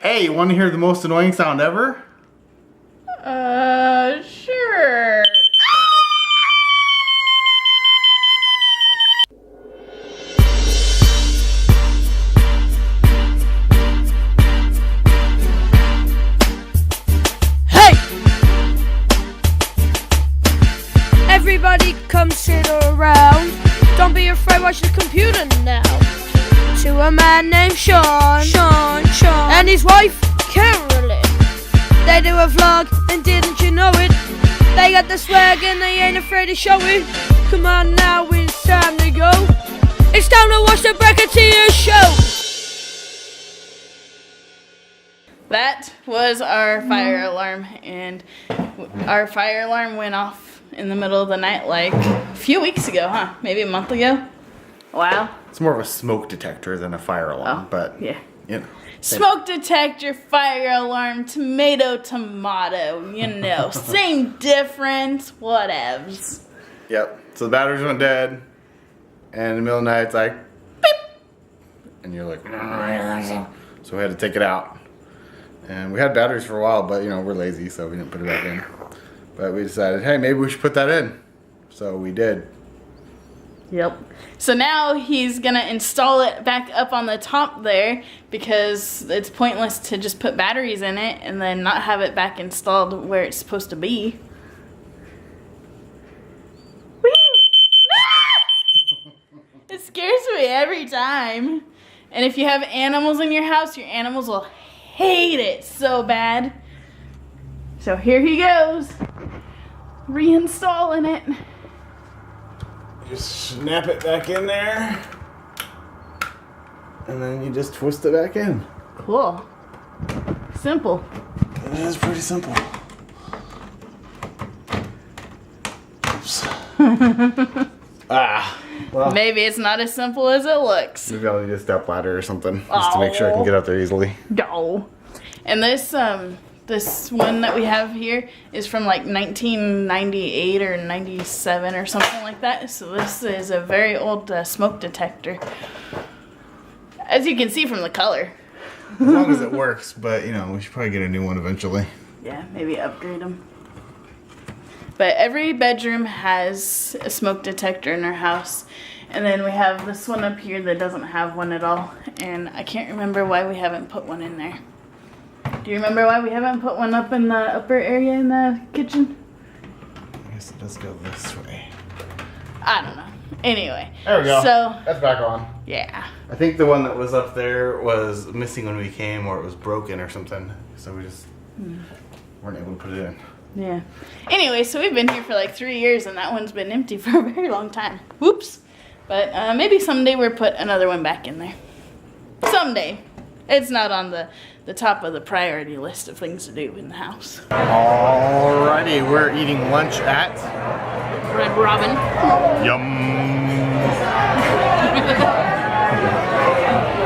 Hey, you want to hear the most annoying sound ever? Sure. Hey! Everybody come sit around. Don't be afraid, watch the computer now. To a man named Sean. Sean. And his wife, Carolyn. They do a vlog, and didn't you know it? They got the swag and they ain't afraid to show it. Come on now, it's time to go. It's time to watch the Bracketeer Show. That was our fire alarm, and our fire alarm went off in the middle of the night like a few weeks ago, huh? Maybe a month ago? Wow. It's more of a smoke detector than a fire alarm, Oh, but yeah. you know. Smoke detector, fire alarm, tomato, you know. Same difference, whatevs. Yep. So the batteries went dead, and in the middle of the night it's like beep, and you're like, so we had to take it out. And we had batteries for a while, but you know we're lazy, so we didn't put it back in. But we decided, hey, maybe we should put that in. So we did. Yep. So now he's gonna install it back up on the top there because it's pointless to just put batteries in it and then not have it back installed where it's supposed to be. Whee! Ah! It scares me every time. And if you have animals in your house, your animals will hate it so bad. So here he goes, reinstalling it. Just snap it back in there, and then you just twist it back in. Cool. Simple. It is pretty simple. Oops. Well. Maybe it's not as simple as it looks. Maybe I'll need a step ladder or something, just to make sure I can get up there easily. No. And this one that we have here is from like 1998 or 97 or something like that. So this is a very old smoke detector. As you can see from the color. As long as it works, but you know, we should probably get a new one eventually. Yeah, maybe upgrade them. But every bedroom has a smoke detector in our house. And then we have this one up here that doesn't have one at all. And I can't remember why we haven't put one in there. Do you remember why we haven't put one up in the upper area in the kitchen? I guess it does go this way. I don't know. Anyway. There we go. So, that's back on. yeah. I think the one that was up there was missing when we came, or it was broken or something. So we just weren't able to put it in. Yeah. Anyway, so we've been here for like 3 years, and that one's been empty for a very long time. Whoops. But maybe someday we'll put another one back in there. Someday. It's not on the top of the priority list of things to do in the house. Alrighty, we're eating lunch at Red Robin. Yum.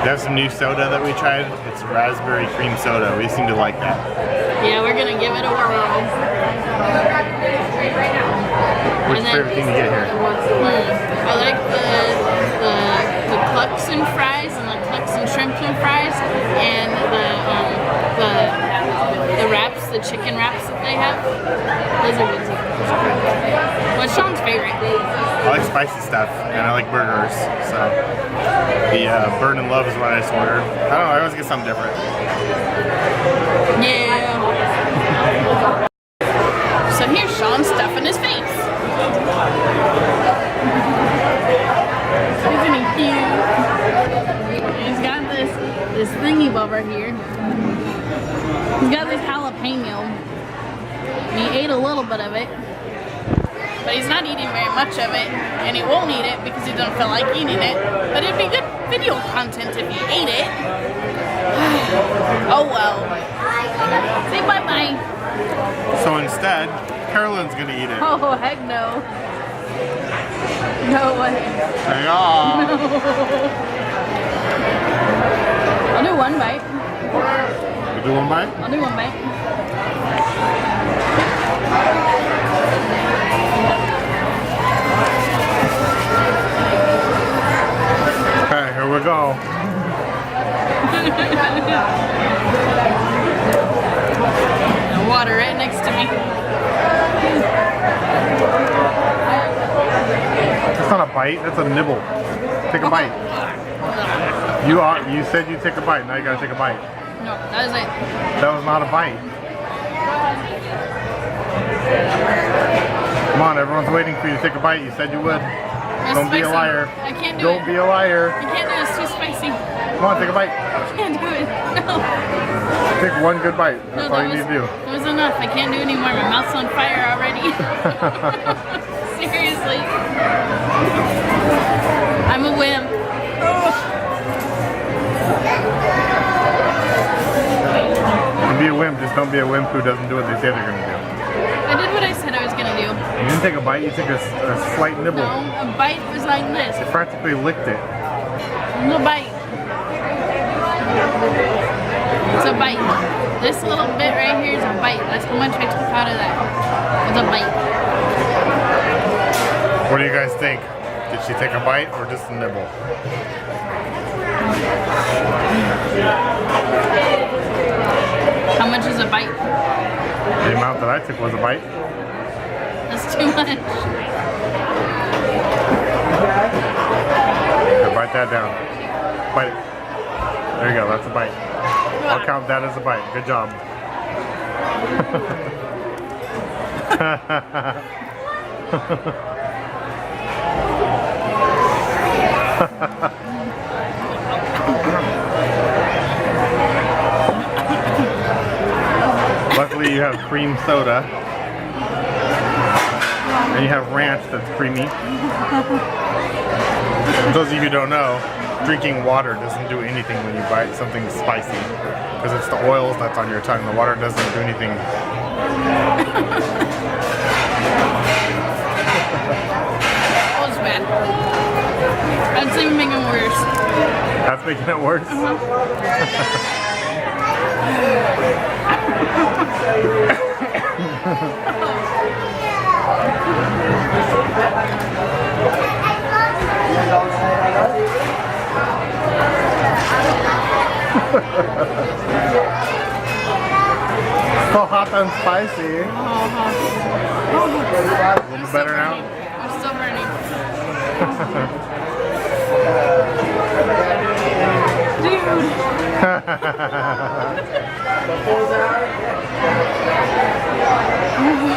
They have some new soda that we tried. It's raspberry cream soda. We seem to like that. Yeah, we're gonna give it a whirl. What's your favorite thing to get here? I like the Cluxon fries and the Cluxon shrimp and fries and the wraps, the chicken wraps that they have. Those are good too. What's Sean's favorite? I like spicy stuff and I like burgers. So the Burn and Love is what I just ordered. I don't know, I always get something different. Yeah. So here's Sean stuffing his face. Isn't he cute? He's got this thingy bobber here. He's got this jalapeno. And he ate a little bit of it. But he's not eating very much of it. And he won't eat it because he doesn't feel like eating it. But it'd be good video content if he ate it. Oh well. Say bye-bye. So instead, Carolyn's gonna eat it. Oh, heck no. No way. Hang on. I'll do one bite. You do one bite? I'll do one bite. Okay, here we go. water right next to me. That's not a bite, that's a nibble. Take a bite. You said you take a bite, now you gotta take a bite. No, that was it. That was not a bite. Come on, everyone's waiting for you to take a bite. You said you would. It's Don't be a spicy. liar. I can't do Don't it. be a liar. I can't do it. It's too spicy. Come on, take a bite. I can't do it. No. Take one good bite. That's No, all you need to do. That was enough. I can't do it anymore. My mouth's on fire already. Seriously. I'm a wimp. Be a wimp, just don't be a wimp who doesn't do what they say they're gonna do. I did what I said I was gonna do. You didn't take a bite, you took a slight nibble. No, a bite was like this. You practically licked it. No bite. It's a bite. This little bit right here is a bite. That's how much I took out of that. It's a bite. What do you guys think? Did she take a bite or just a nibble? How much is a bite? The amount that I took was a bite. That's too much. Here, bite that down. Bite it. There you go, that's a bite. I'll count that as a bite. Good job. Luckily you have cream soda. And you have ranch that's creamy. For those of you who don't know, drinking water doesn't do anything when you bite something spicy. Because it's the oils that's on your tongue. The water doesn't do anything. That was bad. That's even making it worse. That's making it worse? So hot and spicy. A little better now? I'm still burning.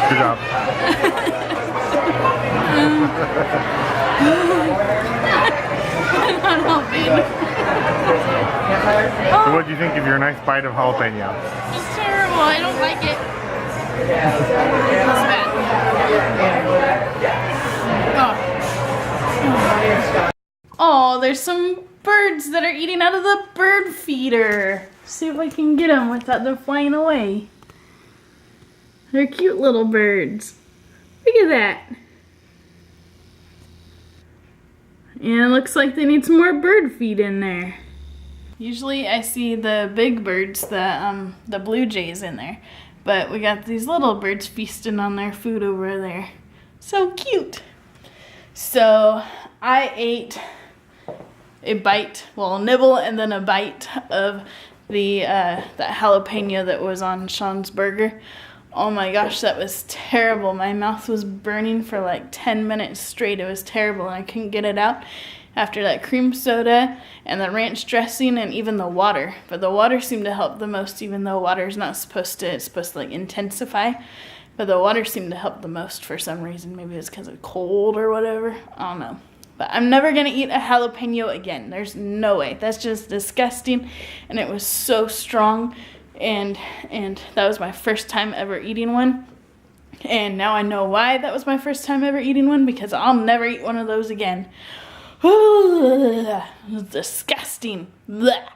Good job. I'm not helping. So what do you think of your nice bite of jalapeno? It's terrible. I don't like it. It's bad. Oh, there's some birds that are eating out of the bird feeder. See if I can get them without them flying away. They're cute little birds. Look at that. And it looks like they need some more bird feed in there. Usually I see the big birds, the blue jays in there. But we got these little birds feasting on their food over there. So cute. So I ate a bite, well, a nibble and then a bite of the that jalapeno that was on Sean's burger. Oh my gosh, that was terrible. My mouth was burning for like 10 minutes straight. It was terrible and I couldn't get it out after that cream soda and the ranch dressing and even the water. But the water seemed to help the most, even though water's not supposed to, it's supposed to like intensify. But the water seemed to help the most for some reason. Maybe it's because it's cold or whatever. I don't know. But I'm never going to eat a jalapeno again. There's no way. That's just disgusting. And it was so strong. And that was my first time ever eating one. And now I know why that was my first time ever eating one. Because I'll never eat one of those again. It was disgusting. Blech.